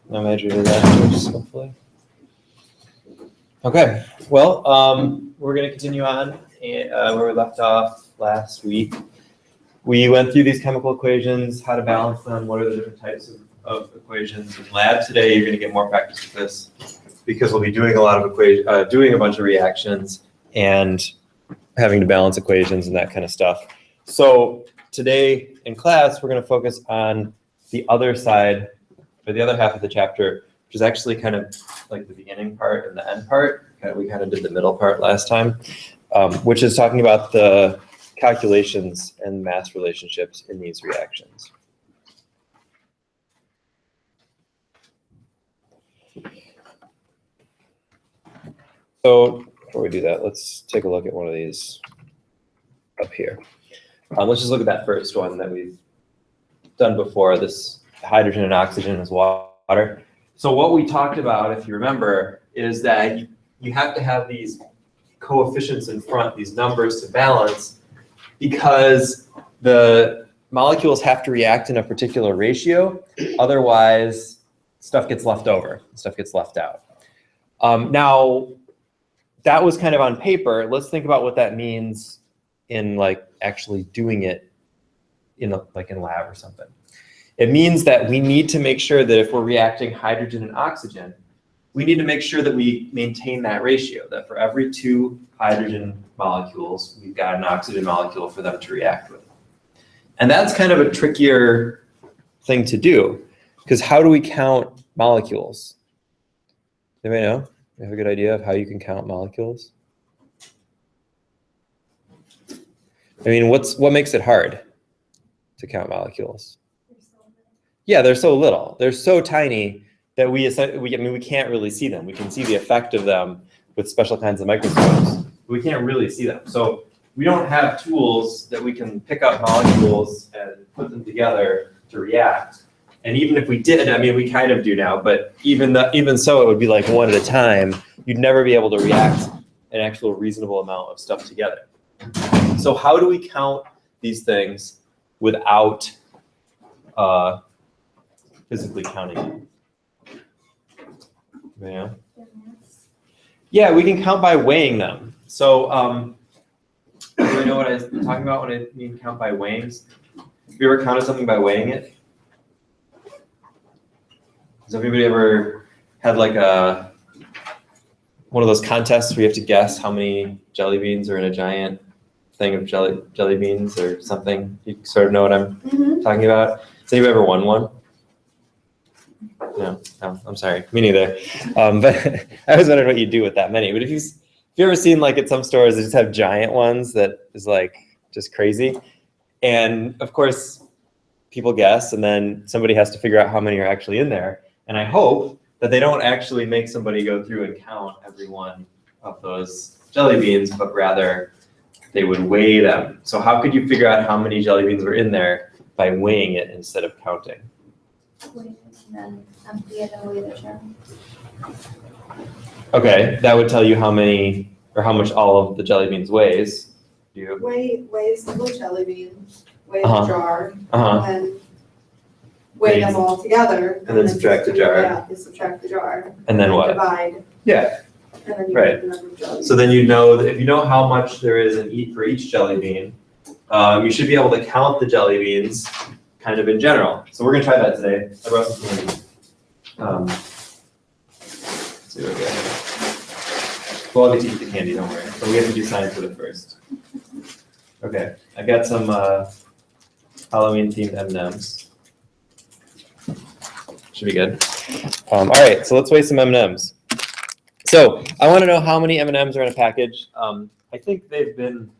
No major disasters, hopefully. Okay, well, we're going to continue on where we left off last week. We went through these chemical equations, how to balance them, what are the different types of equations. In lab today, you're going to get more practice with this because we'll be doing a lot of doing a bunch of reactions and having to balance equations and that kind of stuff. So today in class, we're going to focus on the other side, or the other half of the chapter, which is actually kind of like the beginning part and the end part. We kind of did the middle part last time, which is talking about the calculations and mass relationships in these reactions. So before we do that, let's take a look at one of these up here. Let's just look at that first one that we've done before, this hydrogen and oxygen as water. So what we talked about, if you remember, is that you have to have these coefficients in front, these numbers to balance, because the molecules have to react in a particular ratio. Otherwise, stuff gets left over, stuff gets left out. Now, that was kind of on paper. Let's think about what that means in like actually doing it in lab or something. It means that we need to make sure that if we're reacting hydrogen and oxygen, we need to make sure that we maintain that ratio, that for every 2 hydrogen molecules, we've got an oxygen molecule for them to react with. And that's kind of a trickier thing to do, because how do we count molecules? Anybody know? You have a good idea of how you can count molecules? I mean, what makes it hard to count molecules? Yeah, they're so little. They're so tiny that we can't really see them. We can see the effect of them with special kinds of microscopes. We can't really see them. So we don't have tools that we can pick up molecules and put them together to react. And even if we did, I mean, we kind of do now, but even so, it would be like one at a time. You'd never be able to react an actual reasonable amount of stuff together. So how do we count these things without physically counting them? Yeah. Yeah, we can count by weighing them. So do you know what I'm talking about when I mean count by weighing? Have you ever counted something by weighing it? Has anybody ever had like one of those contests where you have to guess how many jelly beans are in a giant thing of jelly beans or something? You sort of know what I'm talking about? Has anybody ever won one? No, I'm sorry, me neither. But I was wondering what you do with that many. But if you ever seen like at some stores, they just have giant ones that is like just crazy. And of course, people guess, and then somebody has to figure out how many are actually in there. And I hope that they don't actually make somebody go through and count every one of those jelly beans, but rather they would weigh them. So how could you figure out how many jelly beans were in there by weighing it instead of counting? And then empty it and weigh the jar. Okay, that would tell you how many or how much all of the jelly beans weighs. Weigh a single jelly bean, weigh the jar, and then weigh them all together. And then subtract the jar. Yeah, you subtract the jar. And then what? Divide. Yeah. And then you Right. get the number of jelly beans. So then you know that if you know how much there is for each jelly bean, you should be able to count the jelly beans kind of in general. So we're gonna try that today. I brought some candy. Let's see what we got here. Well, I'll get to eat the candy, don't worry. But we have to do science with it first. Okay, I got some Halloween themed M&Ms. Should be good. All right, so let's weigh some M&Ms. So I want to know how many M&Ms are in a package. I think they've been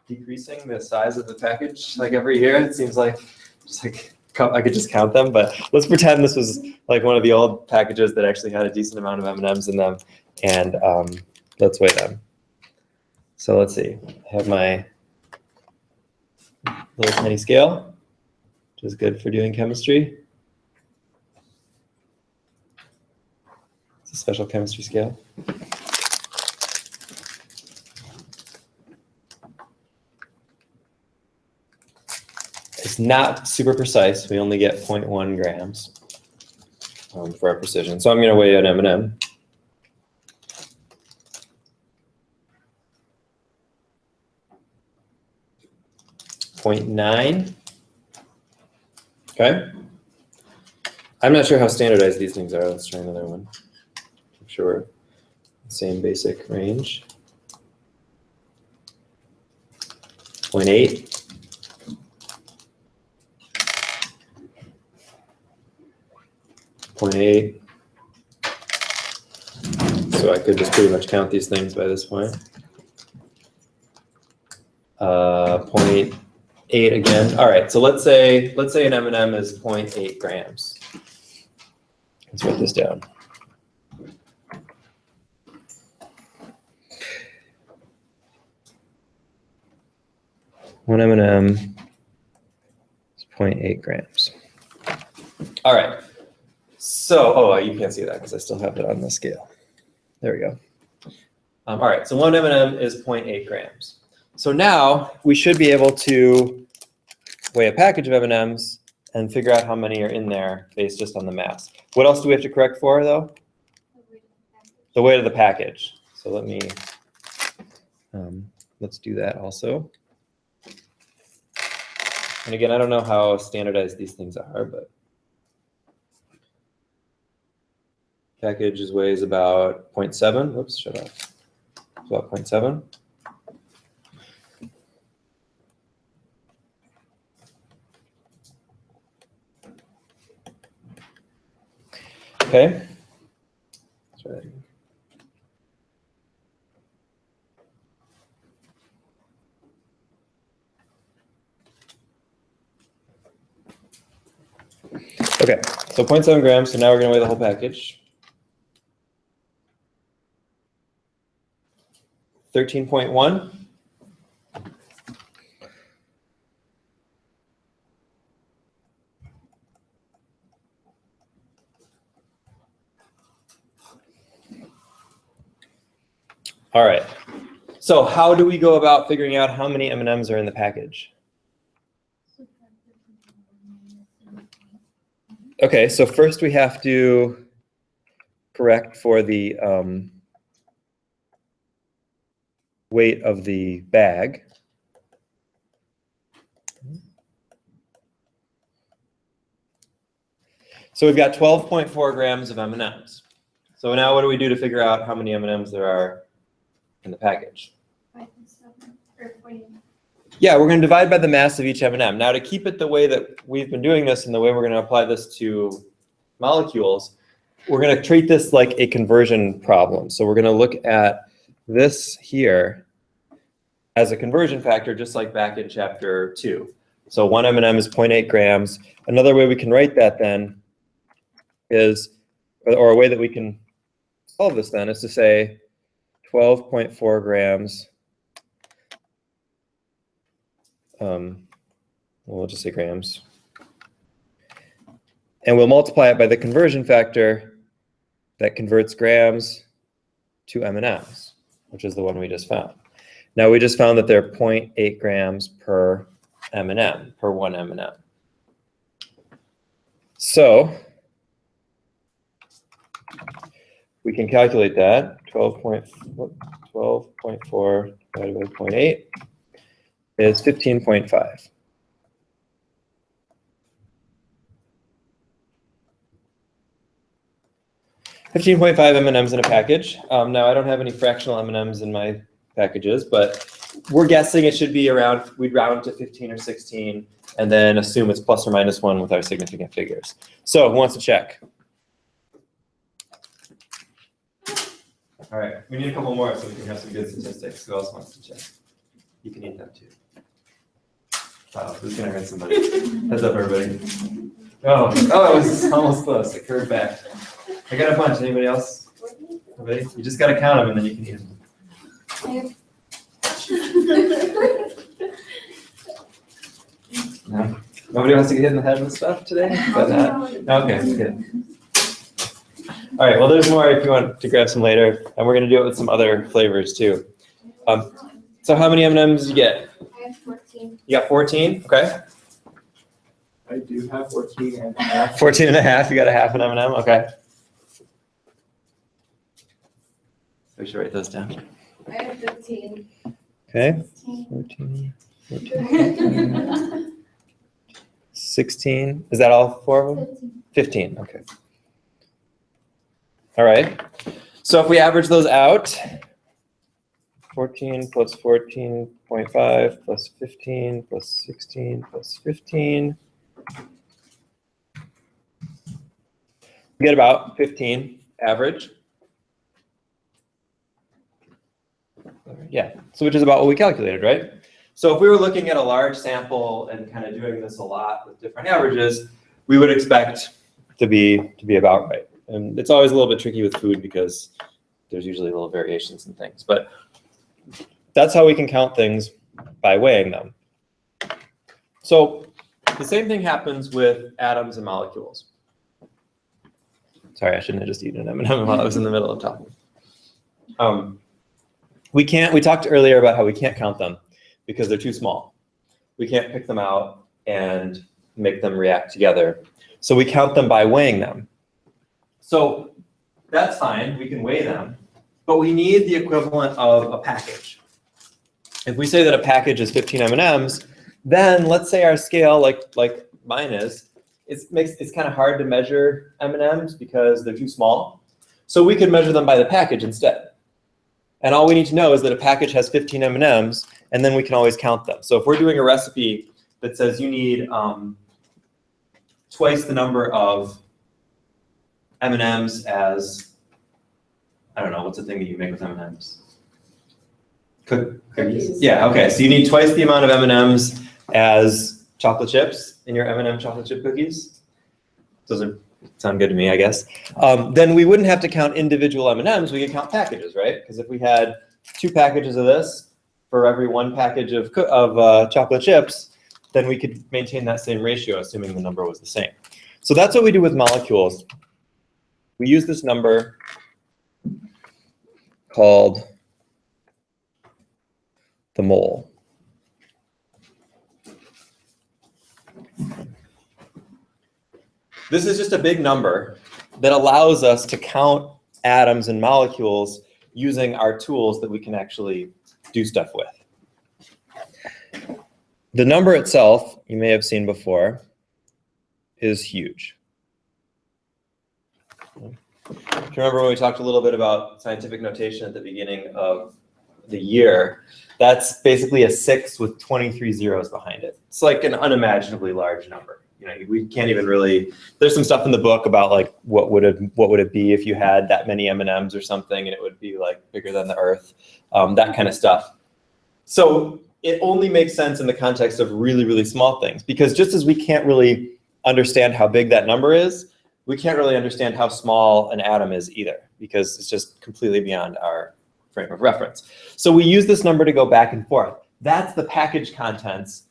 decreasing the size of the package like every year. It seems like just like I could just count them, but let's pretend this was like one of the old packages that actually had a decent amount of M&Ms in them, and let's weigh them. So let's see. I have my little tiny scale, which is good for doing chemistry. It's a special chemistry scale. It's not super precise. We only get 0.1 grams. for our precision. So I'm going to weigh an M&M. .9. Okay. I'm not sure how standardized these things are. Let's try another one. I'm sure same basic range. 0.8. 0.8. So I could just pretty much count these things by this point. 0.8 again. All right, so let's say an M&M is 0.8 grams. Let's write this down. One M&M is 0.8 grams. All right. So, oh, you can't see that because I still have it on the scale. There we go. All right, so one M&M is 0.8 grams. So now we should be able to weigh a package of M&Ms and figure out how many are in there based just on the mass. What else do we have to correct for, though? The weight of the package. So let me, let's do that also. And again, I don't know how standardized these things are, but package weighs about 0.7. Whoops, shut up. It's about 0.7. Okay. Let's try that again. Okay, so 0.7 grams. So now we're going to weigh the whole package. 13.1. All right. So how do we go about figuring out how many M&Ms are in the package? Okay, so first we have to correct for the weight of the bag. So we've got 12.4 grams of M&Ms. So now what do we do to figure out how many M&Ms there are in the package? Yeah, we're going to divide by the mass of each M&M. Now to keep it the way that we've been doing this and the way we're going to apply this to molecules, we're going to treat this like a conversion problem. So we're going to look at this here as a conversion factor, just like back in chapter 2. So one M&M is 0.8 grams. Another way we can write that then is, or a way that we can solve this then is to say 12.4 grams. We'll just say grams. And we'll multiply it by the conversion factor that converts grams to M&Ms, which is the one we just found. Now we just found that they're 0.8 grams per M&M, per one M&M. So we can calculate that. 12.4 divided by 0.8 is 15.5. M&Ms in a package. Now I don't have any fractional M&Ms in my packages, but we're guessing it should be around, we'd round to 15 or 16 and then assume it's plus or minus 1 with our significant figures. So who wants to check? All right, we need a couple more so we can have some good statistics. Who else wants to check? You can eat them too. Wow, who's gonna hurt somebody? Heads up, everybody. Oh, it was almost close. It curved back. I got a bunch. Anybody else? Nobody? You just gotta count them and then you can eat them. No? Nobody wants to get hit in the head with stuff today? But okay, good. All right, well, there's more if you want to grab some later, and we're going to do it with some other flavors too. So how many M&Ms did you get? I have 14. You got 14? Okay. I do have 14 and a half. 14 and a half, you got a half an M&M, okay. We should write those down. I have 15. Okay, 14, 16, is that all four of them? 15, okay. All right, so if we average those out, 14 plus 14.5 plus 15 plus 16 plus 15, we get about 15 average. Yeah, so which is about what we calculated, right? So if we were looking at a large sample and kind of doing this a lot with different averages, we would expect to be about right. And it's always a little bit tricky with food because there's usually little variations in things, but that's how we can count things by weighing them. So the same thing happens with atoms and molecules. Sorry, I shouldn't have just eaten an M&M while I was in the middle of talking. We talked earlier about how we can't count them because they're too small. We can't pick them out and make them react together. So we count them by weighing them. So that's fine, we can weigh them, but we need the equivalent of a package. If we say that a package is 15 M&Ms, then let's say our scale, like mine is, it's kind of hard to measure M&Ms because they're too small. So we could measure them by the package instead. And all we need to know is that a package has 15 M&Ms, and then we can always count them. So if we're doing a recipe that says you need twice the number of M&Ms as, I don't know, what's the thing that you make with M&Ms? Cookies. Yeah, okay, so you need twice the amount of M&Ms as chocolate chips in your M&M chocolate chip cookies. Those sound good to me, I guess. Then we wouldn't have to count individual M&Ms, we could count packages, right? Because if we had 2 packages of this for every 1 package of chocolate chips, then we could maintain that same ratio, assuming the number was the same. So that's what we do with molecules. We use this number called the mole. This is just a big number that allows us to count atoms and molecules using our tools that we can actually do stuff with. The number itself, you may have seen before, is huge. Do you remember when we talked a little bit about scientific notation at the beginning of the year? That's basically a 6 with 23 zeros behind it. It's like an unimaginably large number. You know, we can't even really, there's some stuff in the book about like what would it be if you had that many M&Ms or something, and it would be like bigger than the earth, that kind of stuff. So it only makes sense in the context of really, really small things, because just as we can't really understand how big that number is, we can't really understand how small an atom is either, because it's just completely beyond our frame of reference. So we use this number to go back and forth. That's the package contents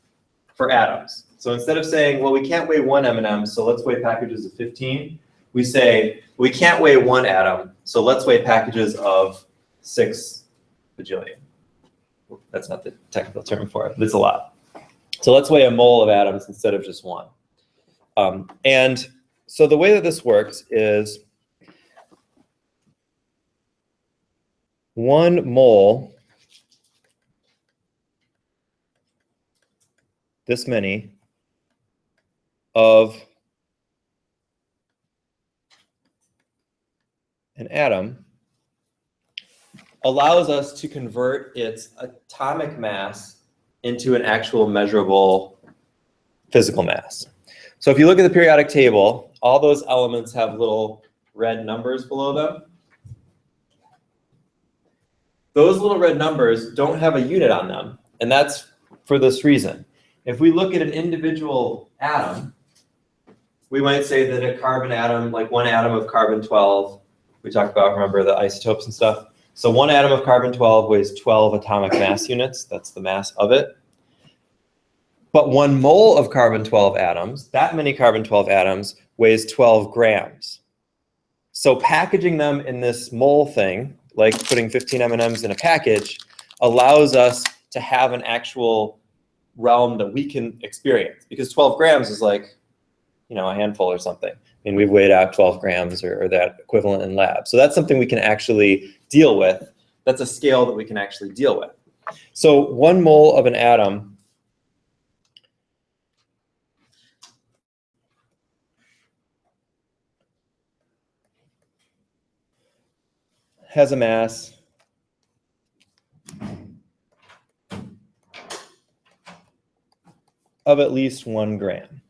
for atoms. So instead of saying, well, we can't weigh 1 M&M, so let's weigh packages of 15, we say, we can't weigh 1 atom, so let's weigh packages of 6 bajillion. That's not the technical term for it, but it's a lot. So let's weigh a mole of atoms instead of just 1. And so the way that this works is 1 mole, this many, of an atom allows us to convert its atomic mass into an actual measurable physical mass. So if you look at the periodic table, all those elements have little red numbers below them. Those little red numbers don't have a unit on them, and that's for this reason. If we look at an individual atom, we might say that a carbon atom, like 1 atom of carbon-12, we talked about, remember, the isotopes and stuff. So 1 atom of carbon-12 weighs 12 atomic mass units. That's the mass of it. But 1 mole of carbon-12 atoms, that many carbon-12 atoms, weighs 12 grams. So packaging them in this mole thing, like putting 15 M&Ms in a package, allows us to have an actual realm that we can experience. Because 12 grams is like a handful or something. I mean, we've weighed out 12 grams or that equivalent in lab. So that's something we can actually deal with. That's a scale that we can actually deal with. So 1 mole of an atom has a mass of at least 1 gram.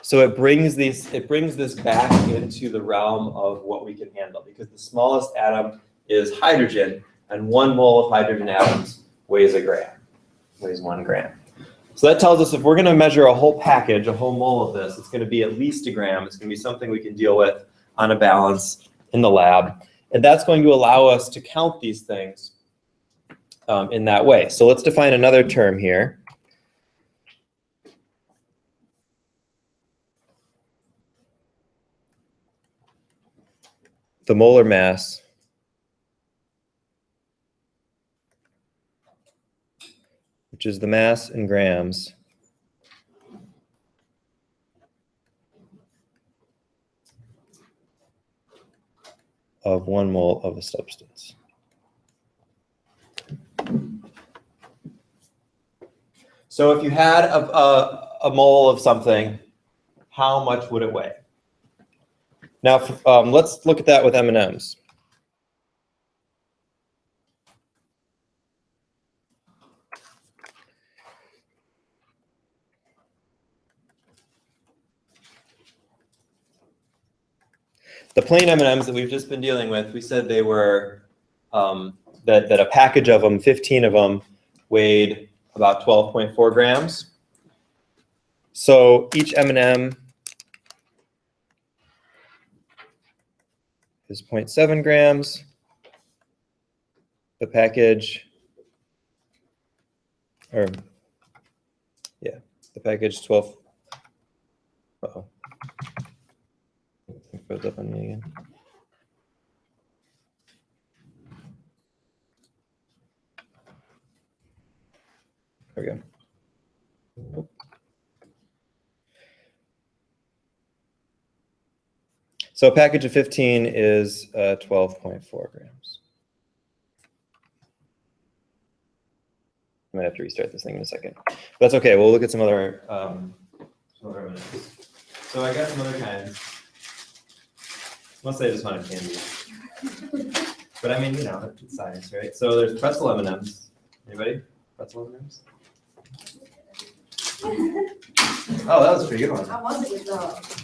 So it brings this back into the realm of what we can handle, because the smallest atom is hydrogen, and 1 mole of hydrogen atoms weighs 1 gram. So that tells us if we're going to measure a whole package, a whole mole of this, it's going to be at least 1 gram. It's going to be something we can deal with on a balance in the lab. And that's going to allow us to count these things in that way. So let's define another term here. The molar mass which is the mass in grams of 1 mole of a substance. So if you had a mole of something, how much would it weigh? Now, let's look at that with M&Ms. The plain M&Ms that we've just been dealing with, we said they were, that a package of them, 15 of them, weighed about 12.4 grams. So each M&M is 0.7 grams. The package, the package 12. Uh-oh. It goes up on me again. There we go. Nope. So a package of 15 is 12.4 grams. I might have to restart this thing in a second. But that's okay. We'll look at some other M&Ms. So I got some other kinds. Mostly I just wanted candy. But I mean, it's science, right? So there's pretzel M&Ms. Anybody? Pretzel M&Ms? Oh, that was a pretty good one. How was it with those?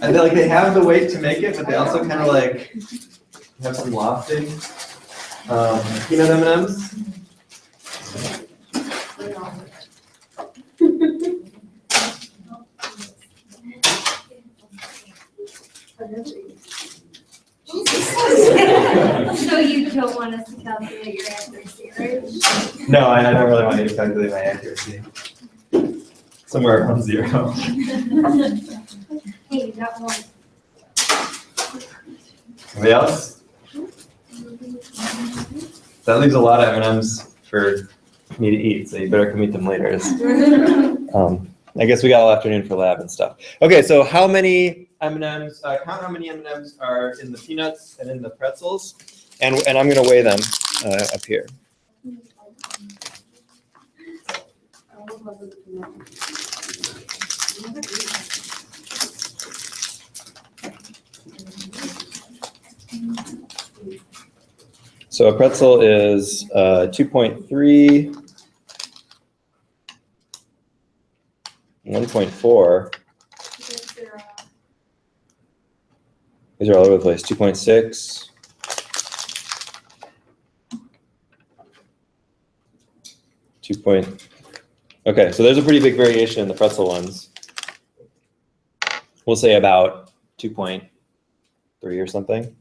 And they have the weight to make it, but they also kind of have some lofting. Peanut M&Ms. So you don't want us to calculate your accuracy, right? No, I don't really want you to calculate my accuracy. Somewhere around 0. Hey, you got one. Anybody else? That leaves a lot of M&Ms for me to eat, so you better come eat them later. I guess we got all afternoon for lab and stuff. Okay, so how many M&Ms, count how many M&Ms are in the peanuts and in the pretzels, and I'm going to weigh them up here. So a pretzel is 2.3, 1.4. These are all over the place. 2.6. 2. Okay, so there's a pretty big variation in the pretzel ones. We'll say about 2.3 or something.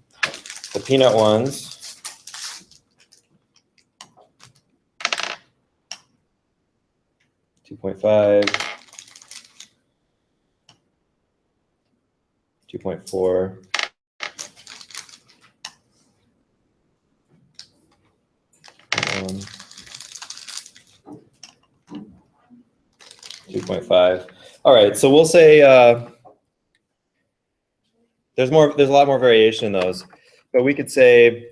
The peanut ones, .5, 2.4, 2.6, 2.5. All right, so we'll say there's a lot more variation in those, but we could say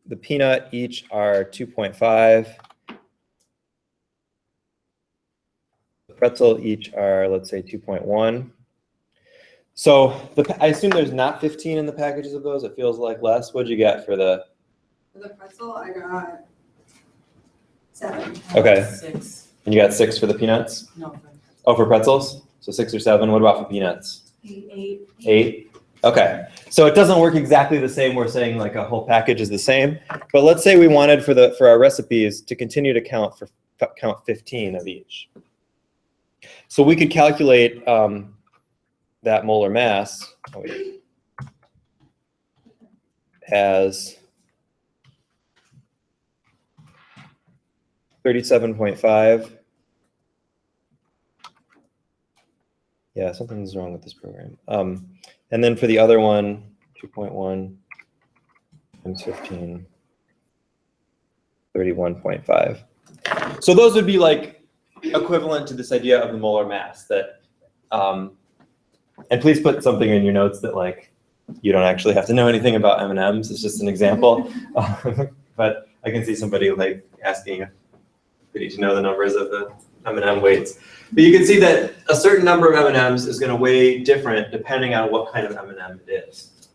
the peanut each are 2.5. The pretzel each are, let's say, 2.1. So I assume there's not 15 in the packages of those. It feels like less. What'd you get for the? For the pretzel, I got 7. Okay. 6. And you got 6 for the peanuts? No. Oh, for pretzels? So 6 or 7. What about for peanuts? 8. 8. Okay. So it doesn't work exactly the same. We're saying like a whole package is the same. But let's say we wanted for our recipes to continue to count 15 of each. So we could calculate that molar mass as 37.5. Yeah, something's wrong with this program. And then for the other one, 2.1 times 15, 31.5. So those would be like equivalent to this idea of the molar mass that, and please put something in your notes that like, you don't actually have to know anything about M&Ms. It's just an example. But I can see somebody like asking if we need to know the numbers of the M&M weights. But you can see that a certain number of M&Ms is going to weigh different depending on what kind of M&M it is.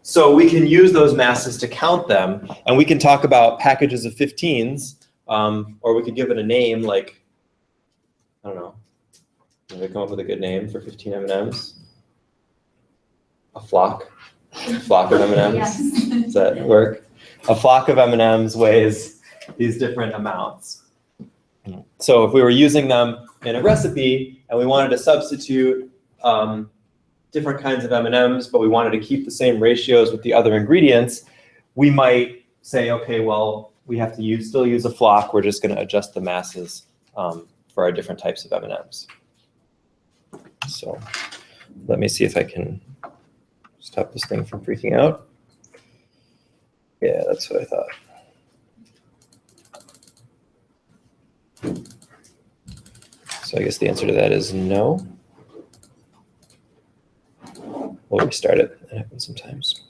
So we can use those masses to count them, and we can talk about packages of 15s, or we could give it a name like, I don't know, maybe come up with a good name for 15 M&Ms. A flock of M&Ms. Yes. Does that work? A flock of M&Ms weighs these different amounts. So if we were using them in a recipe and we wanted to substitute different kinds of M&Ms, but we wanted to keep the same ratios with the other ingredients, we might say, okay, well, we have to still use a flock. We're just going to adjust the masses for our different types of M&Ms. So let me see if I can stop this thing from freaking out. Yeah, that's what I thought. So I guess the answer to that is no. We'll restart it. That happens sometimes.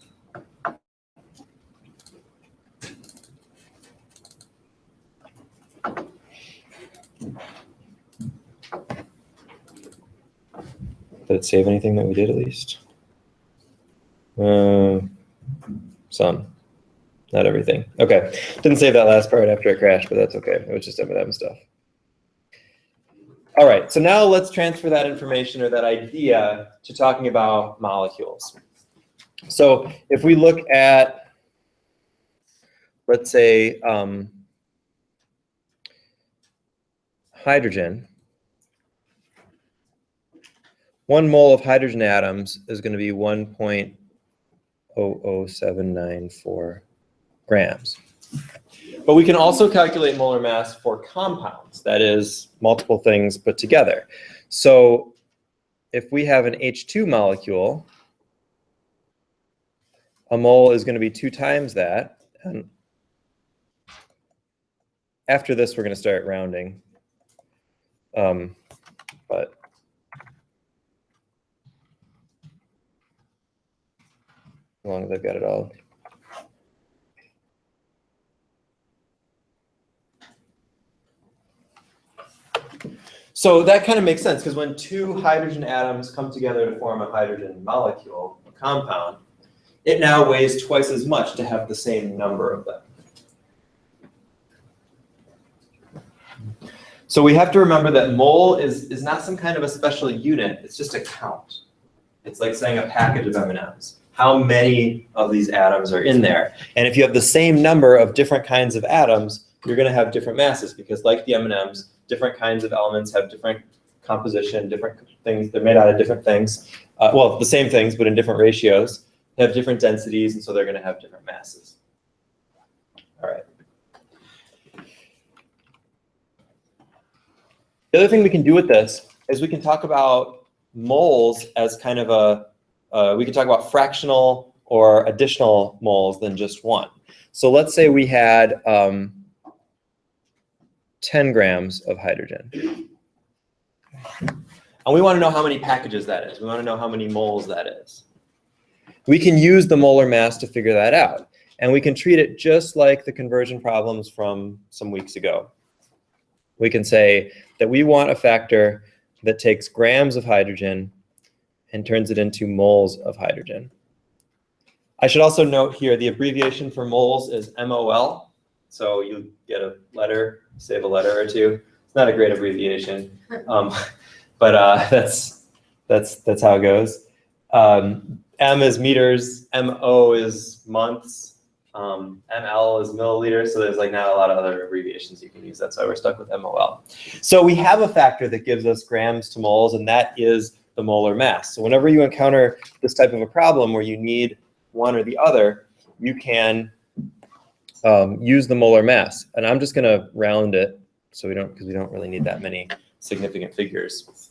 Did it save anything that we did at least? Some. Not everything. Okay. Didn't save that last part after it crashed, but that's okay. It was just M&M stuff. All right, so now let's transfer that information or that idea to talking about molecules. So if we look at, let's say, hydrogen, 1 mole of hydrogen atoms is going to be 1.00794 grams. But we can also calculate molar mass for compounds, that is, multiple things put together. So if we have an H2 molecule, a mole is going to be 2 times that. And after this, we're going to start rounding. But as long as I've got it all. So that kind of makes sense, because when 2 hydrogen atoms come together to form a hydrogen molecule, a compound, it now weighs twice as much to have the same number of them. So we have to remember that mole is not some kind of a special unit, it's just a count. It's like saying a package of M&Ms. How many of these atoms are in there? And if you have the same number of different kinds of atoms, you're going to have different masses, because like the M&Ms, different kinds of elements have different composition, different things. They're made out of different things. Well, the same things, but in different ratios. They have different densities, and so they're going to have different masses. All right. The other thing we can do with this is we can talk about moles as kind of we can talk about fractional or additional moles than just one. So let's say we had 10 grams of hydrogen. And we want to know how many packages that is. We want to know how many moles that is. We can use the molar mass to figure that out. And we can treat it just like the conversion problems from some weeks ago. We can say that we want a factor that takes grams of hydrogen and turns it into moles of hydrogen. I should also note here the abbreviation for moles is MOL. So you get a letter, save a letter or two. It's not a great abbreviation, but that's how it goes. M is meters, MO is months, ML is milliliters. So there's like not a lot of other abbreviations you can use. That's why we're stuck with MOL. So we have a factor that gives us grams to moles, and that is the molar mass. So whenever you encounter this type of a problem where you need one or the other, you can use the molar mass. And I'm just going to round it so because we don't really need that many significant figures.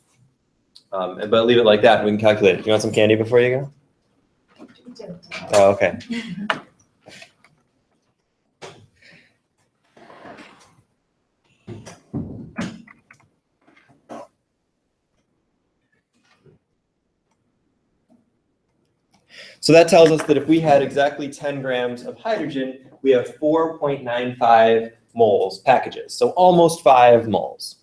But leave it like that and we can calculate it. Do you want some candy before you go? Oh, okay. So that tells us that if we had exactly 10 grams of hydrogen, we have 4.95 moles packages, so almost 5 moles.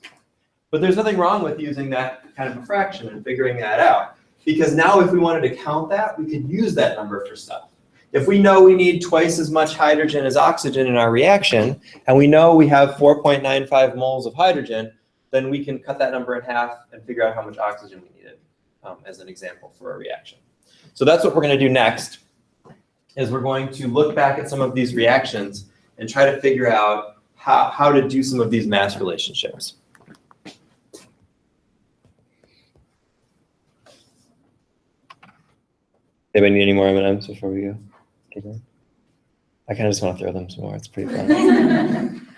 But there's nothing wrong with using that kind of a fraction and figuring that out, because now if we wanted to count that, we could use that number for stuff. If we know we need twice as much hydrogen as oxygen in our reaction, and we know we have 4.95 moles of hydrogen, then we can cut that number in half and figure out how much oxygen we needed, as an example for a reaction. So that's what we're going to do next, is we're going to look back at some of these reactions and try to figure out how to do some of these mass relationships. Anybody need any more M&Ms before we go? I kind of just want to throw them some more. It's pretty fun.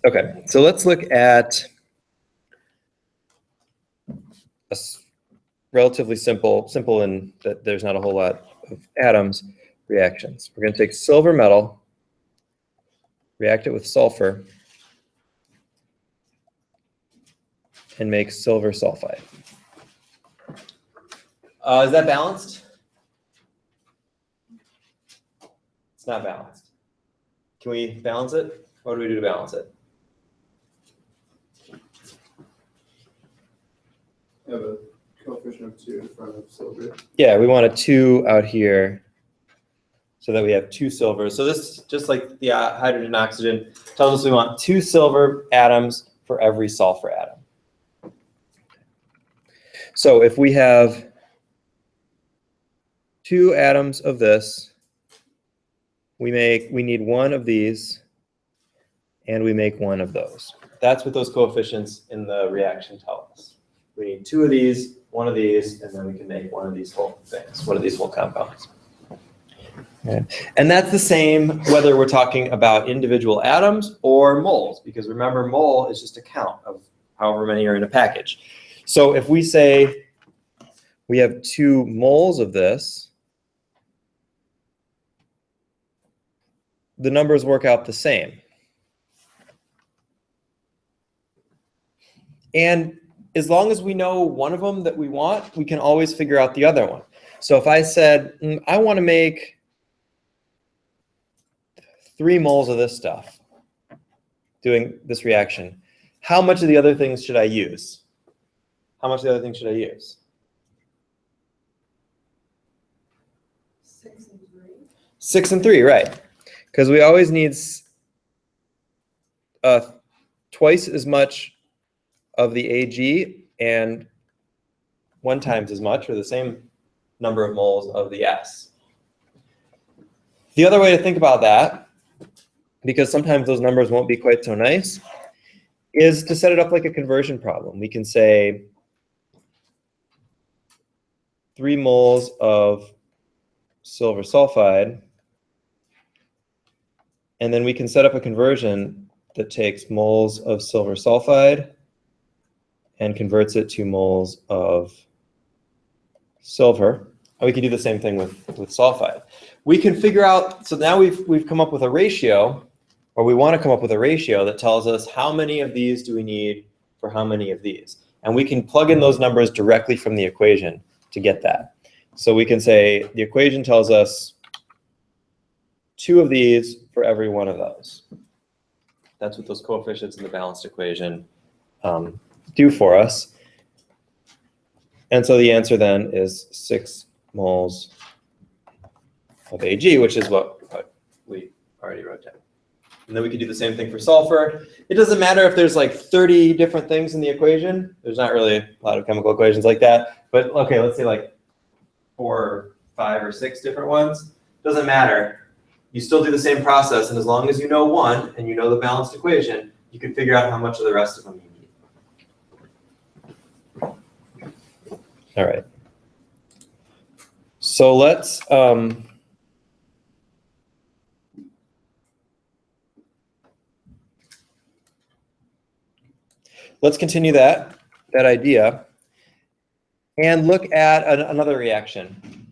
Okay, so let's look at a relatively simple in that there's not a whole lot of atoms reactions. We're going to take silver metal, react it with sulfur, and make silver sulfide. Is that balanced? It's not balanced. Can we balance it? What do we do to balance it? Have a coefficient of 2 in front of silver. Yeah, we want a 2 out here so that we have 2 silvers. So this, just like the hydrogen oxygen, tells us we want 2 silver atoms for every sulfur atom. So if we have 2 atoms of this, we need 1 of these, and we make 1 of those. That's what those coefficients in the reaction tell us. We need 2 of these, 1 of these, and then we can make 1 of these whole things, 1 of these whole compounds. Okay. And that's the same whether we're talking about individual atoms or moles, because remember, mole is just a count of however many are in a package. So if we say we have 2 moles of this, the numbers work out the same. And as long as we know one of them that we want, we can always figure out the other one. So if I said, I want to make 3 moles of this stuff, doing this reaction, how much of the other things should I use? How much of the other things should I use? 6 and 3. 6 and 3, right. Because we always need twice as much of the Ag and 1 times as much, or the same number of moles of the S. The other way to think about that, because sometimes those numbers won't be quite so nice, is to set it up like a conversion problem. We can say 3 moles of silver sulfide, and then we can set up a conversion that takes moles of silver sulfide and converts it to moles of silver. And we can do the same thing with sulfide. We can figure out, so now we've come up with a ratio or we want to come up with a ratio that tells us how many of these do we need for how many of these. And we can plug in those numbers directly from the equation to get that. So we can say the equation tells us 2 of these for every one of those. That's what those coefficients in the balanced equation do for us. And so the answer then is 6 moles of Ag, which is what we already wrote down. And then we could do the same thing for sulfur. It doesn't matter if there's like 30 different things in the equation. There's not really a lot of chemical equations like that. But okay, let's say like 4 or 5 or 6 different ones. Doesn't matter. You still do the same process, and as long as you know one and you know the balanced equation, you can figure out how much of the rest of them you need. All right. So let's continue that idea and look at another reaction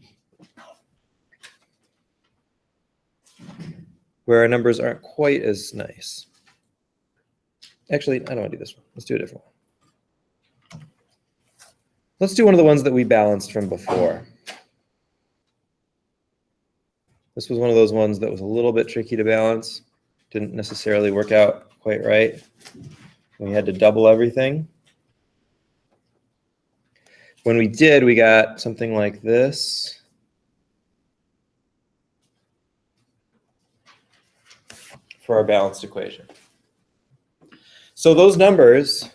where our numbers aren't quite as nice. Actually, I don't want to do this one. Let's do a different one. Let's do one of the ones that we balanced from before. This was one of those ones that was a little bit tricky to balance. Didn't necessarily work out quite right. We had to double everything. When we did, we got something like this. For our balanced equation. So those numbers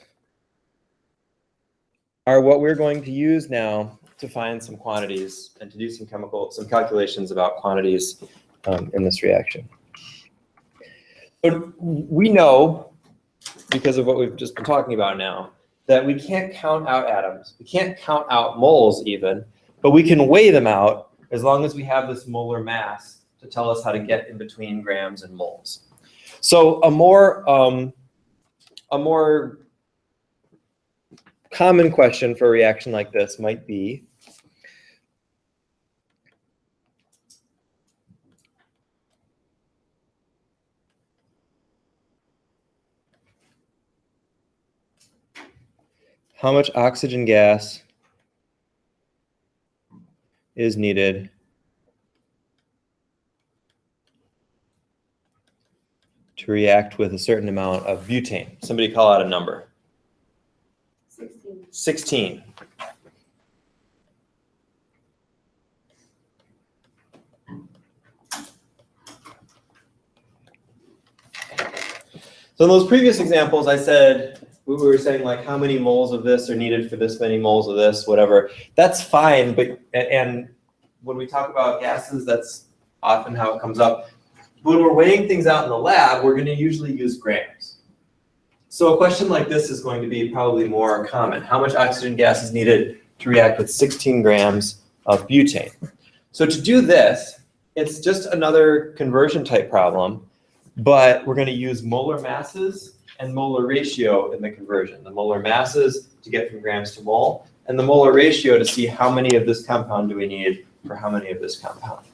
are what we're going to use now to find some quantities and to do some calculations about quantities in this reaction. But we know, because of what we've just been talking about now, that we can't count out atoms. We can't count out moles even, but we can weigh them out as long as we have this molar mass to tell us how to get in between grams and moles. So a more common question for a reaction like this might be, how much oxygen gas is needed to react with a certain amount of butane? Somebody call out a number. 16. 16. So in those previous examples, I said, we were saying like how many moles of this are needed for this many moles of this, whatever. That's fine, but and when we talk about gases, that's often how it comes up. When we're weighing things out in the lab, we're going to usually use grams. So a question like this is going to be probably more common. How much oxygen gas is needed to react with 16 grams of butane? So to do this, it's just another conversion type problem, but we're going to use molar masses and molar ratio in the conversion. The molar masses to get from grams to mole, and the molar ratio to see how many of this compound do we need for how many of this compound.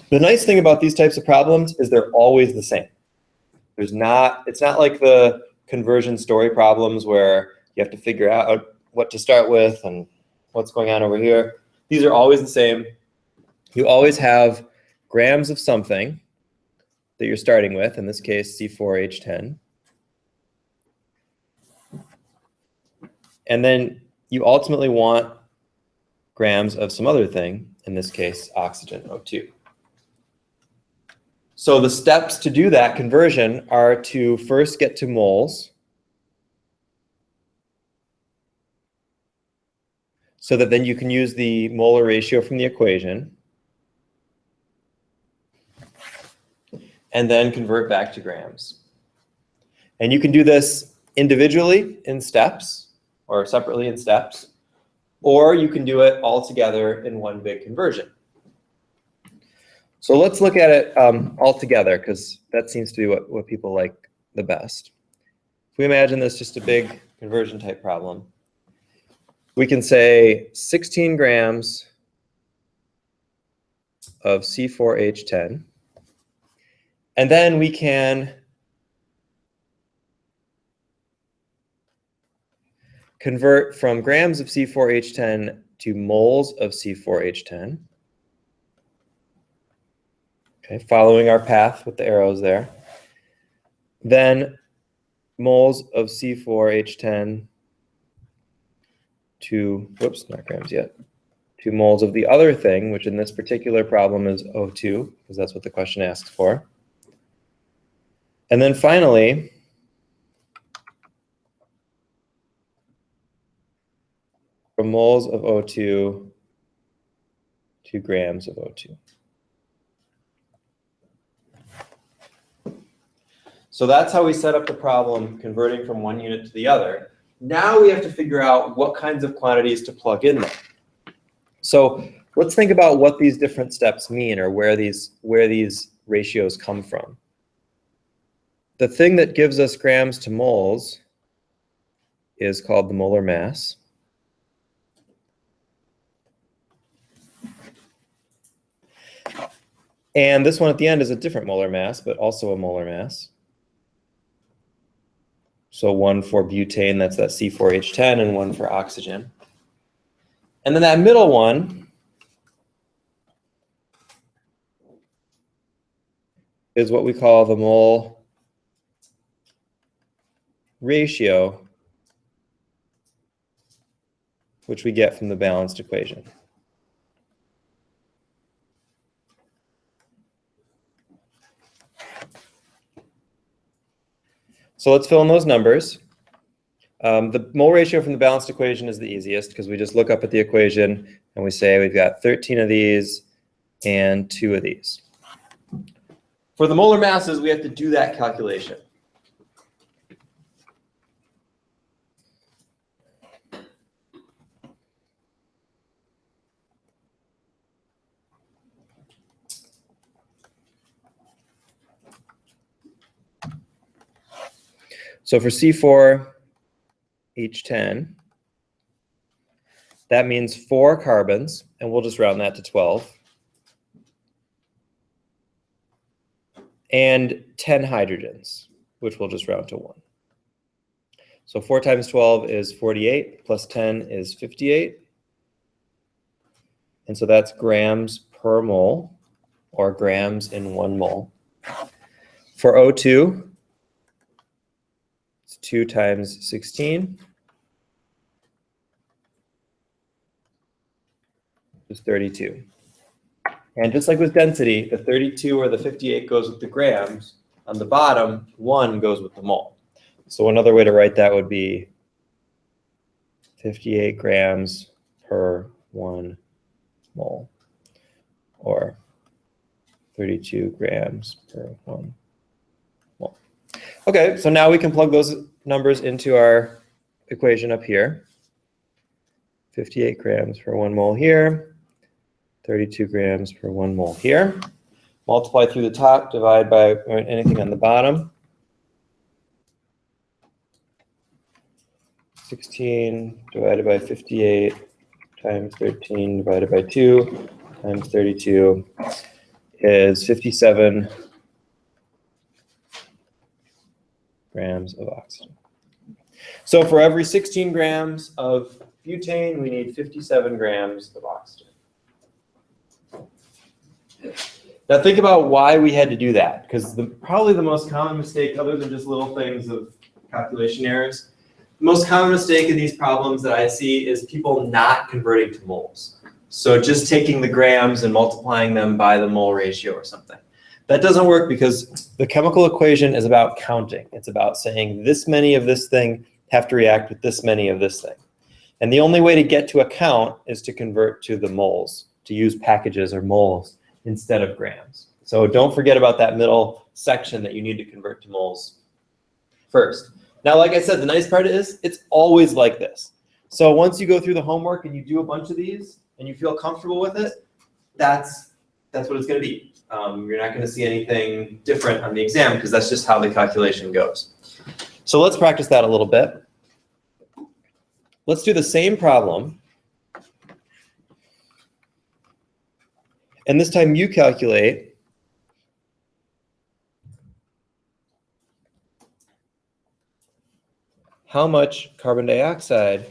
The nice thing about these types of problems is they're always the same. It's not like the conversion story problems where you have to figure out what to start with and what's going on over here. These are always the same. You always have grams of something that you're starting with, in this case, C4H10. And then you ultimately want grams of some other thing, in this case, oxygen, O2. So the steps to do that conversion are to first get to moles, so that then you can use the molar ratio from the equation, and then convert back to grams. And you can do this individually in steps, or separately in steps, or you can do it all together in one big conversion. So let's look at it all together, because that seems to be what people like the best. If we imagine this just a big conversion type problem, we can say 16 grams of C4H10, And then we can convert from grams of C4H10 to moles of C4H10. Okay, following our path with the arrows there. Then moles of C4H10 to, whoops, not grams yet, 2 moles of the other thing, which in this particular problem is O2, because that's what the question asks for. And then finally, from moles of O2 to grams of O2. So that's how we set up the problem, converting from one unit to the other. Now we have to figure out what kinds of quantities to plug in there. So let's think about what these different steps mean, or where these ratios come from. The thing that gives us grams to moles is called the molar mass. And this one at the end is a different molar mass, but also a molar mass. So one for butane, that's that C4H10, and one for oxygen. And then that middle one is what we call the mole ratio, which we get from the balanced equation. So let's fill in those numbers. The mole ratio from the balanced equation is the easiest because we just look up at the equation and we say we've got 13 of these and 2 of these. For the molar masses, we have to do that calculation. So for C4H10, that means 4 carbons, and we'll just round that to 12, and 10 hydrogens, which we'll just round to 1. So 4 times 12 is 48, plus 10 is 58. And so that's grams per mole, or grams in 1 mole. For O2, 2 times 16 is 32. And just like with density, the 32 or the 58 goes with the grams. On the bottom, 1 goes with the mole. So another way to write that would be 58 grams per 1 mole, or 32 grams per 1 mole. Okay, so now we can plug those numbers into our equation up here. 58 grams per 1 mole here, 32 grams per 1 mole here. Multiply through the top, divide by anything on the bottom. 16 divided by 58 times 13 divided by 2 times 32 is 57 grams of oxygen. So for every 16 grams of butane, we need 57 grams of oxygen. Now think about why we had to do that, because probably the most common mistake, other than just little things of calculation errors, the most common mistake in these problems that I see is people not converting to moles. So just taking the grams and multiplying them by the mole ratio or something. That doesn't work because the chemical equation is about counting. It's about saying this many of this thing have to react with this many of this thing. And the only way to get to a count is to convert to the moles, to use packages or moles instead of grams. So don't forget about that middle section that you need to convert to moles first. Now, like I said, the nice part is it's always like this. So once you go through the homework and you do a bunch of these and you feel comfortable with it, that's what it's going to be. You're not going to see anything different on the exam because that's just how the calculation goes. So let's practice that a little bit. Let's do the same problem. And this time you calculate how much carbon dioxide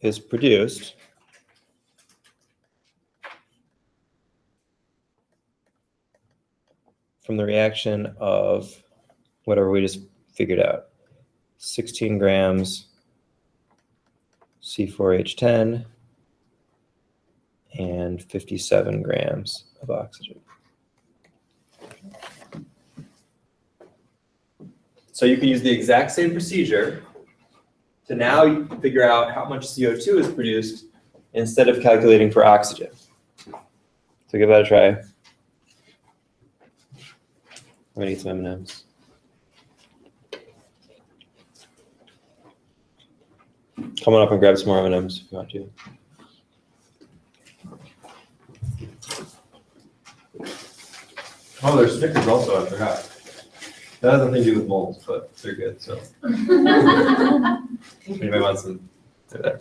is produced from the reaction of whatever we just figured out. 16 grams C4H10 and 57 grams of oxygen. So you can use the exact same procedure to now figure out how much CO2 is produced instead of calculating for oxygen. So give that a try. I'm gonna eat some M&Ms. Come on up and grab some more M&Ms if you want to. Oh, there's Snickers also, I forgot. That has nothing to do with moles, but they're good, so. If anybody wants them, they're there.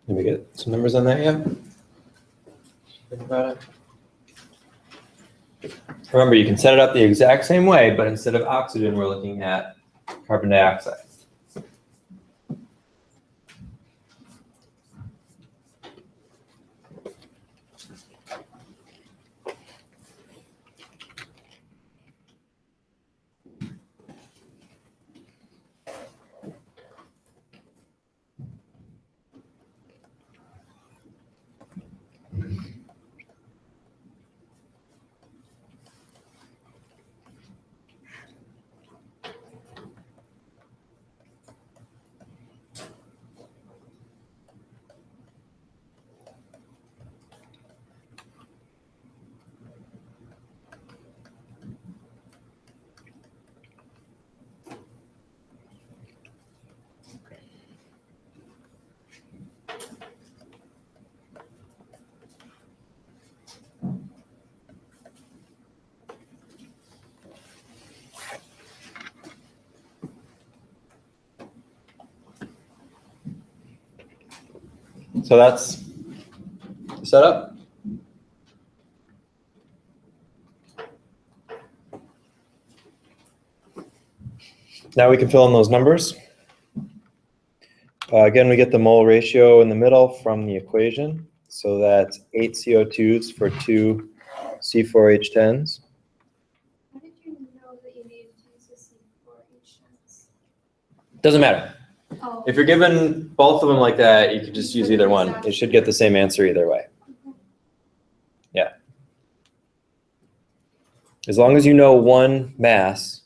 Did we get some numbers on that yet? Think about it. Remember, you can set it up the exact same way, but instead of oxygen, we're looking at carbon dioxide. So that's the setup. Now we can fill in those numbers. Again, we get the mole ratio in the middle from the equation. So that's 8 CO2s for 2 C4H10s. How did you know that you needed to use a C4H10s? Doesn't matter. Oh. If you're given both of them like that, you could just use either one. You should get the same answer either way. Yeah. As long as you know one mass,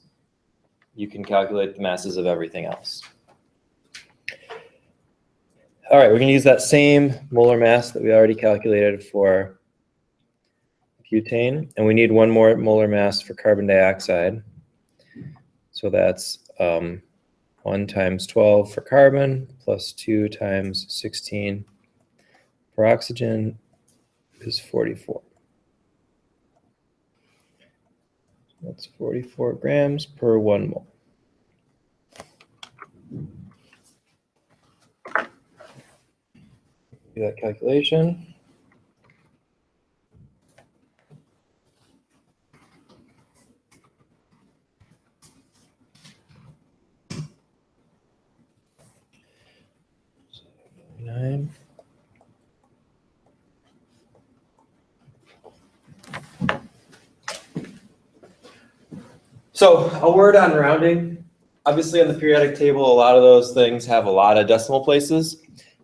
you can calculate the masses of everything else. All right, we're going to use that same molar mass that we already calculated for butane, and we need one more molar mass for carbon dioxide. So that's 1 times 12 for carbon plus 2 times 16 for oxygen is 44. That's 44 grams per 1 mole. Do that calculation. Nine. So a word on rounding. Obviously on the periodic table, a lot of those things have a lot of decimal places,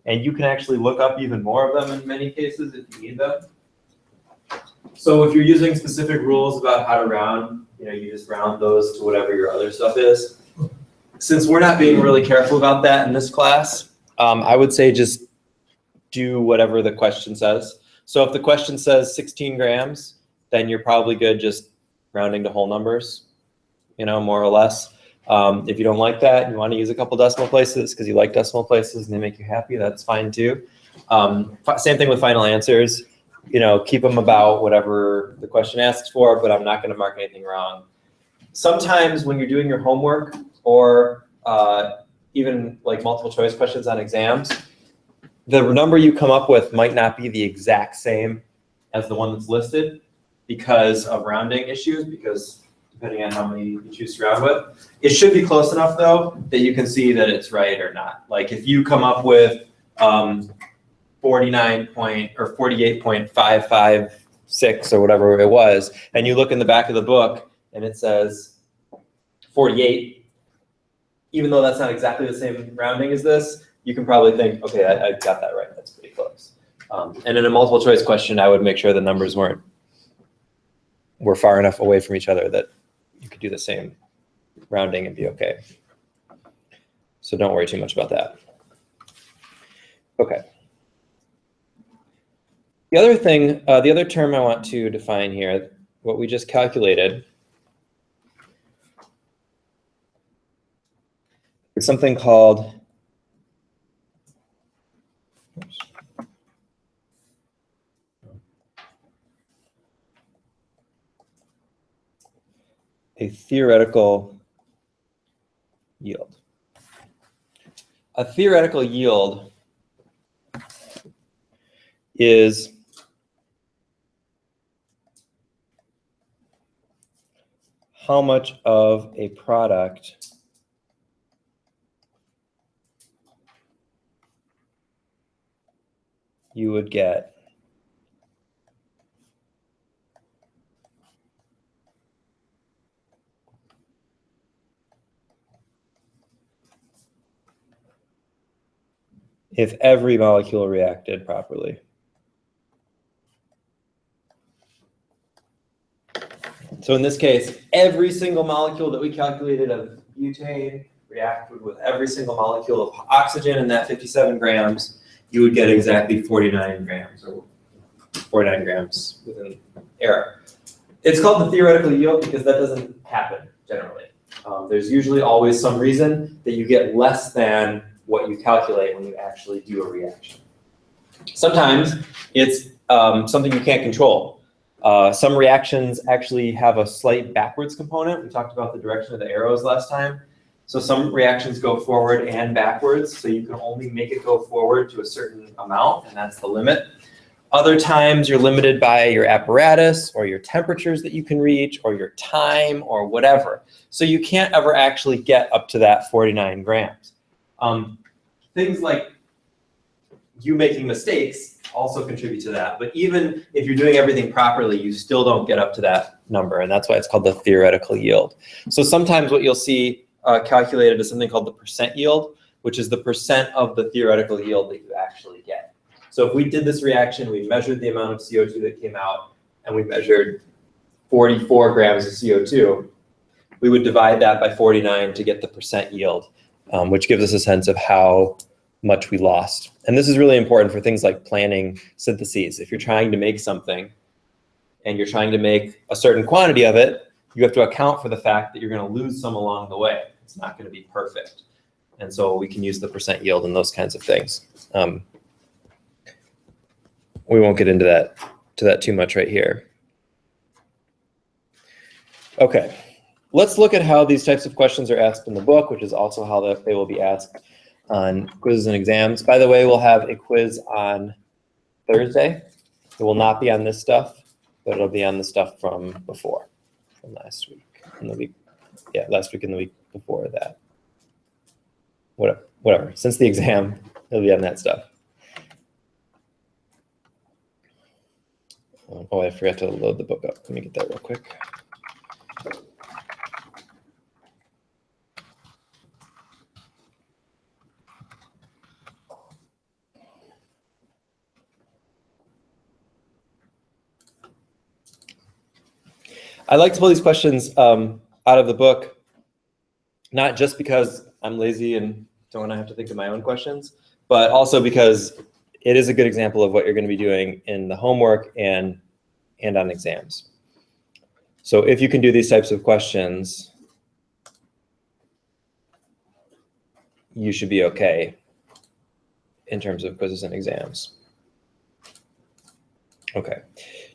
and you can actually look up even more of them in many cases if you need them. So if you're using specific rules about how to round, you just round those to whatever your other stuff is. Since we're not being really careful about that in this class, I would say just do whatever the question says. So if the question says 16 grams, then you're probably good just rounding to whole numbers, more or less. If you don't like that, you want to use a couple decimal places because you like decimal places and they make you happy, that's fine too. Same thing with final answers. Keep them about whatever the question asks for, but I'm not going to mark anything wrong. Sometimes when you're doing your homework or even like multiple choice questions on exams, the number you come up with might not be the exact same as the one that's listed because of rounding issues, because depending on how many you choose to round with. It should be close enough though that you can see that it's right or not. Like if you come up with 48.556 or whatever it was, and you look in the back of the book and it says 48, even though that's not exactly the same rounding as this, you can probably think, okay, I got that right. That's pretty close. And in a multiple choice question, I would make sure the numbers were far enough away from each other that you could do the same rounding and be okay. So don't worry too much about that. Okay. The other thing, the other term I want to define here, what we just calculated, is something called a theoretical yield. A theoretical yield is how much of a product you would get if every molecule reacted properly. So in this case, every single molecule that we calculated of butane reacted with every single molecule of oxygen in that 57 grams, you would get exactly 49 grams or 49 grams within error. It's called the theoretical yield because that doesn't happen generally. There's usually always some reason that you get less than what you calculate when you actually do a reaction. Sometimes it's something you can't control. Some reactions actually have a slight backwards component. We talked about the direction of the arrows last time. So some reactions go forward and backwards, so you can only make it go forward to a certain amount, and that's the limit. Other times you're limited by your apparatus or your temperatures that you can reach or your time or whatever. So you can't ever actually get up to that 49 grams. Things like you making mistakes also contribute to that. But even if you're doing everything properly, you still don't get up to that number. And that's why it's called the theoretical yield. So sometimes what you'll see calculated is something called the percent yield, which is the percent of the theoretical yield that you actually get. So if we did this reaction, we measured the amount of CO2 that came out, and we measured 44 grams of CO2, we would divide that by 49 to get the percent yield, which gives us a sense of how much we lost. And this is really important for things like planning syntheses. If you're trying to make something and you're trying to make a certain quantity of it, you have to account for the fact that you're going to lose some along the way. It's not going to be perfect. And so we can use the percent yield and those kinds of things. We won't get into that too much right here. Okay, let's look at how these types of questions are asked in the book, which is also how they will be asked on quizzes and exams. By the way, we'll have a quiz on Thursday. It will not be on this stuff, but it'll be on the stuff from before, from last week, and the week, yeah, last week and the week before that. Whatever. Since the exam, it'll be on that stuff. Oh, I forgot to load the book up. Let me get that real quick. I like to pull these questions out of the book, not just because I'm lazy and don't want to have to think of my own questions, but also because it is a good example of what you're going to be doing in the homework and on exams. So if you can do these types of questions, you should be okay in terms of quizzes and exams. Okay.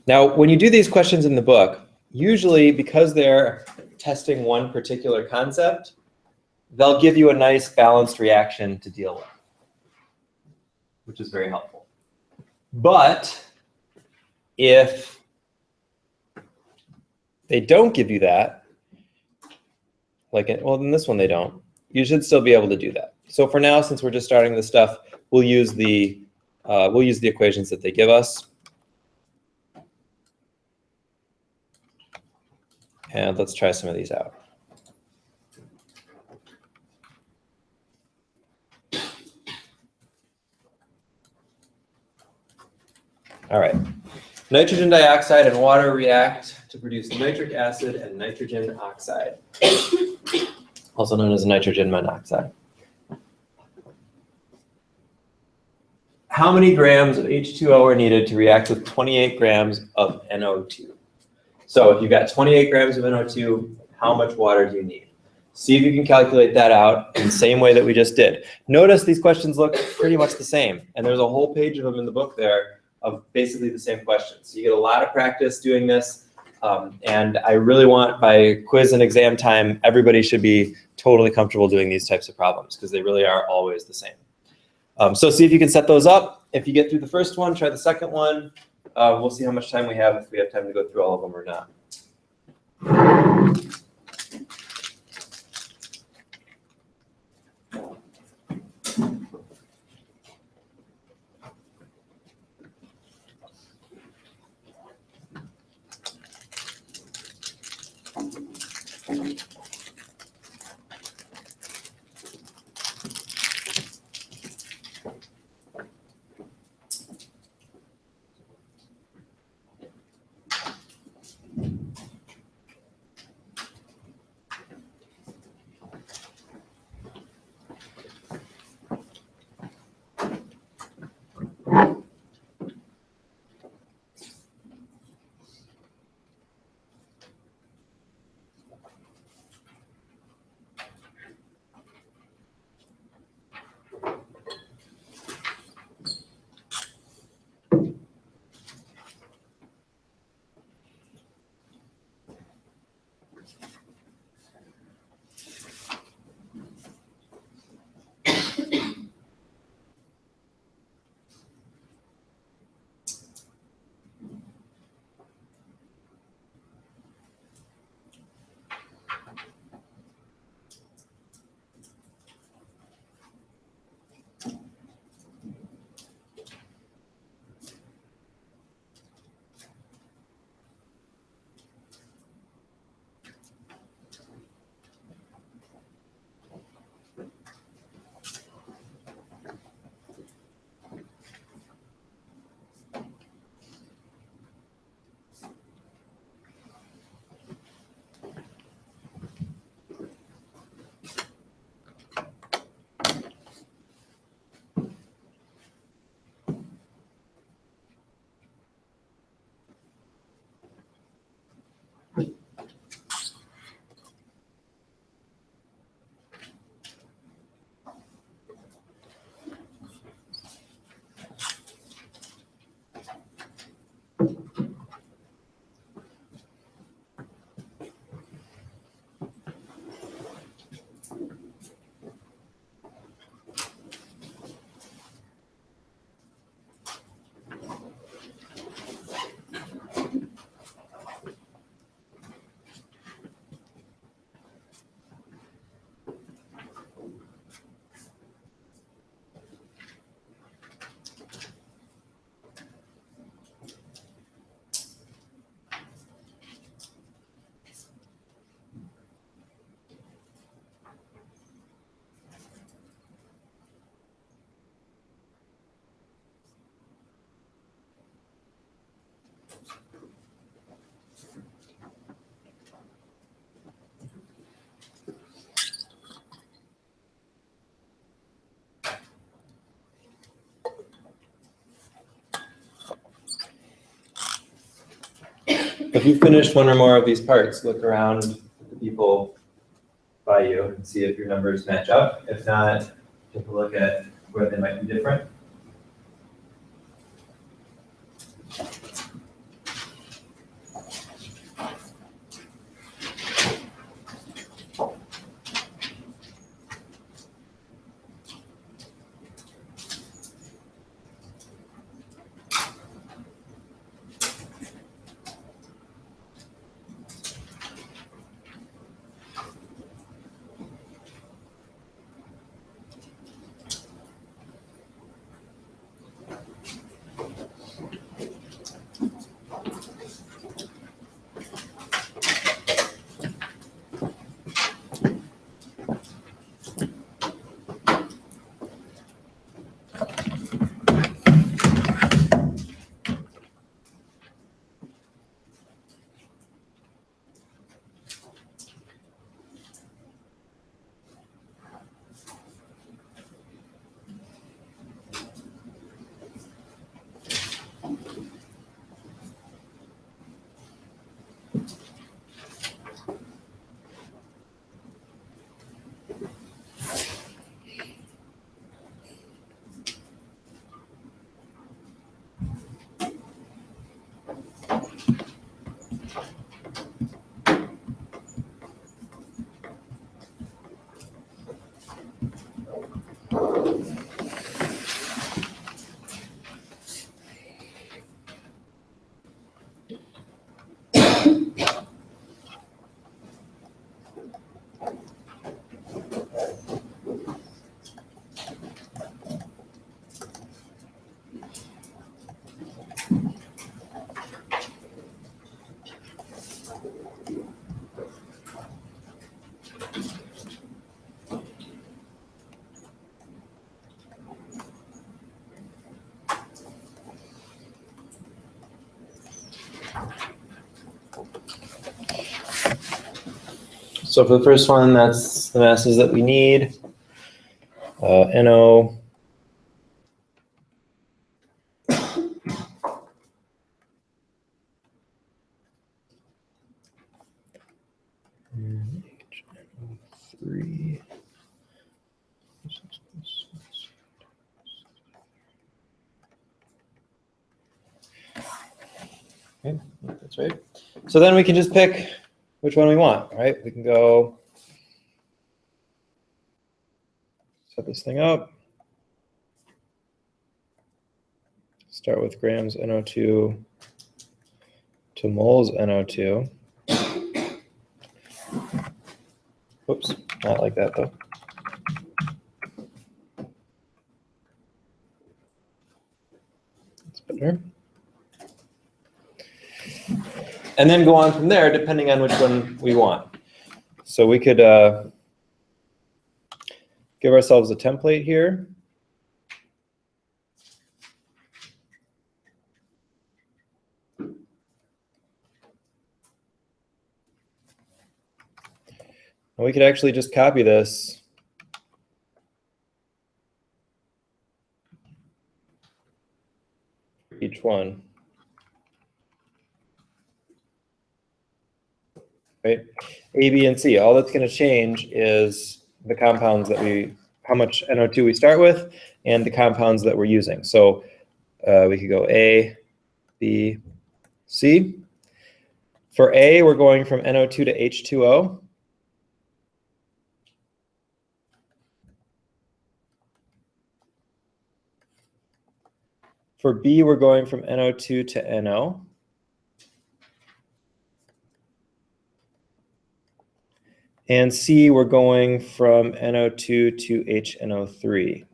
Now, when you do these questions in the book, usually because they're testing one particular concept, they'll give you a nice balanced reaction to deal with, which is very helpful. But if they don't give you that, well, in this one they don't, you should still be able to do that. So for now, since we're just starting this stuff, we'll use the equations that they give us. And let's try some of these out. All right. Nitrogen dioxide and water react to produce nitric acid and nitrogen oxide, also known as nitrogen monoxide. How many grams of H2O are needed to react with 28 grams of NO2? So if you've got 28 grams of NO2, how much water do you need? See if you can calculate that out in the same way that we just did. Notice these questions look pretty much the same, and there's a whole page of them in the book there of basically the same questions. So you get a lot of practice doing this, and I really want by quiz and exam time, everybody should be totally comfortable doing these types of problems because they really are always the same. So see if you can set those up. If you get through the first one, try the second one. We'll see how much time we have, if we have time to go through all of them or not. If you finished one or more of these parts, look around at the people by you and see if your numbers match up. If not, take a look at where they might be different. So for the first one, that's the masses that we need. NO. HNO3. Okay, that's right. So then we can just pick which one we want, right? We can go set this thing up. Start with grams NO2 to moles NO2. Whoops, not like that though. That's better. And then go on from there, depending on which one we want. So we could give ourselves a template here. And we could actually just copy this for each one. Right? A, B, and C. All that's going to change is the compounds that how much NO2 we start with, and the compounds that we're using. So we could go A, B, C. For A, we're going from NO2 to H2O. For B, we're going from NO2 to NO. And C, we're going from NO2 to HNO3.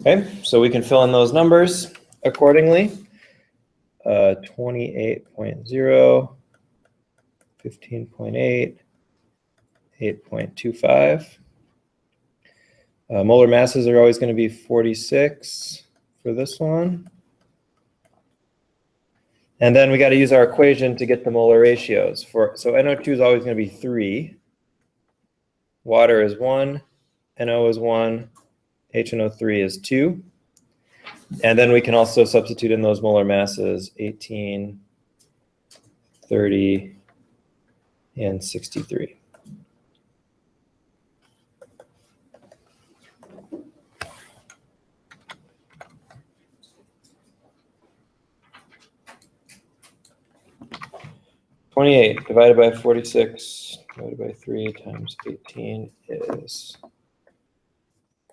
Okay, so we can fill in those numbers accordingly. 28.0, 15.8, 8.25. Molar masses are always going to be 46 for this one. And then we got to use our equation to get the molar ratios. So NO2 is always going to be 3. water is 1, NO is 1, HNO3 is 2. And then we can also substitute in those molar masses 18, 30, and 63. (28) divided by 46 divided by 3 times 18 is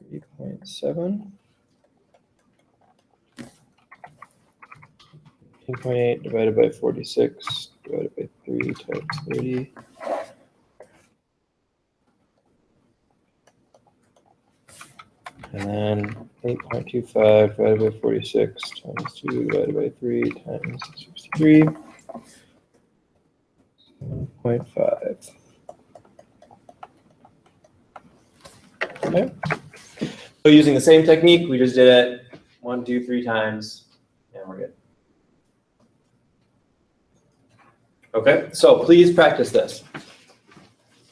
3.7. 10.8 divided by 46 divided by 3 times 30. And then 8.25 divided by 46 times 2 divided by 3 times 63. 7.5. Okay. So using the same technique, we just did it 1, 2, 3 times, and we're good. Okay, so please practice this.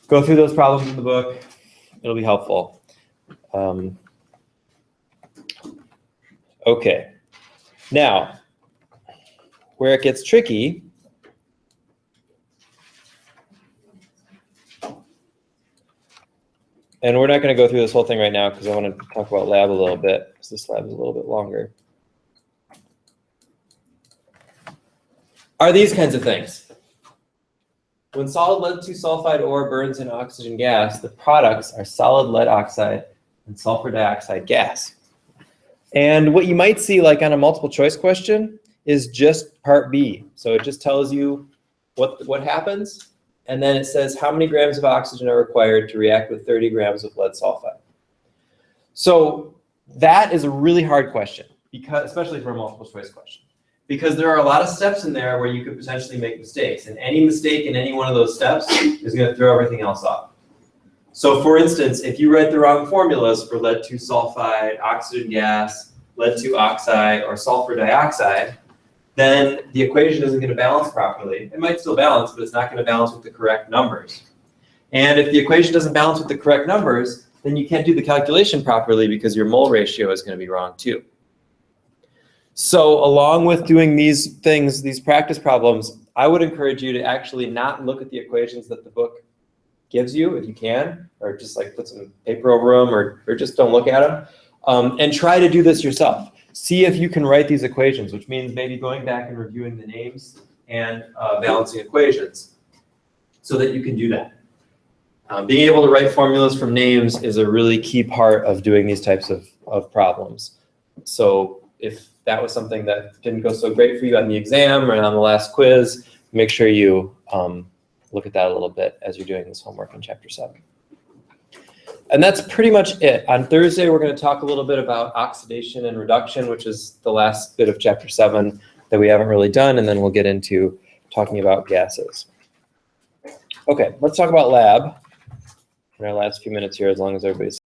Go through those problems in the book. It'll be helpful. Okay. Now, where it gets tricky and we're not going to go through this whole thing right now because I want to talk about lab a little bit because this lab is a little bit longer. Are these kinds of things. When solid lead-2 sulfide ore burns in oxygen gas, the products are solid lead oxide and sulfur dioxide gas. And what you might see like on a multiple choice question is just part B. So it just tells you what happens. And then it says how many grams of oxygen are required to react with 30 grams of lead sulfide. So that is a really hard question, because, especially for a multiple choice question, because there are a lot of steps in there where you could potentially make mistakes. And any mistake in any one of those steps is going to throw everything else off. So for instance, if you write the wrong formulas for lead-2 sulfide, oxygen gas, lead-2 oxide, or sulfur dioxide, then the equation isn't going to balance properly. It might still balance, but it's not going to balance with the correct numbers. And if the equation doesn't balance with the correct numbers, then you can't do the calculation properly because your mole ratio is going to be wrong too. So along with doing these things, these practice problems, I would encourage you to actually not look at the equations that the book gives you, if you can, or just like put some paper over them, or just don't look at them, and try to do this yourself. See if you can write these equations, which means maybe going back and reviewing the names and balancing equations so that you can do that. Being able to write formulas from names is a really key part of doing these types of problems. So if that was something that didn't go so great for you on the exam or on the last quiz, make sure you look at that a little bit as you're doing this homework in Chapter 7. And that's pretty much it. On Thursday, we're going to talk a little bit about oxidation and reduction, which is the last bit of Chapter 7 that we haven't really done, and then we'll get into talking about gases. Okay, let's talk about lab in our last few minutes here, as long as everybody's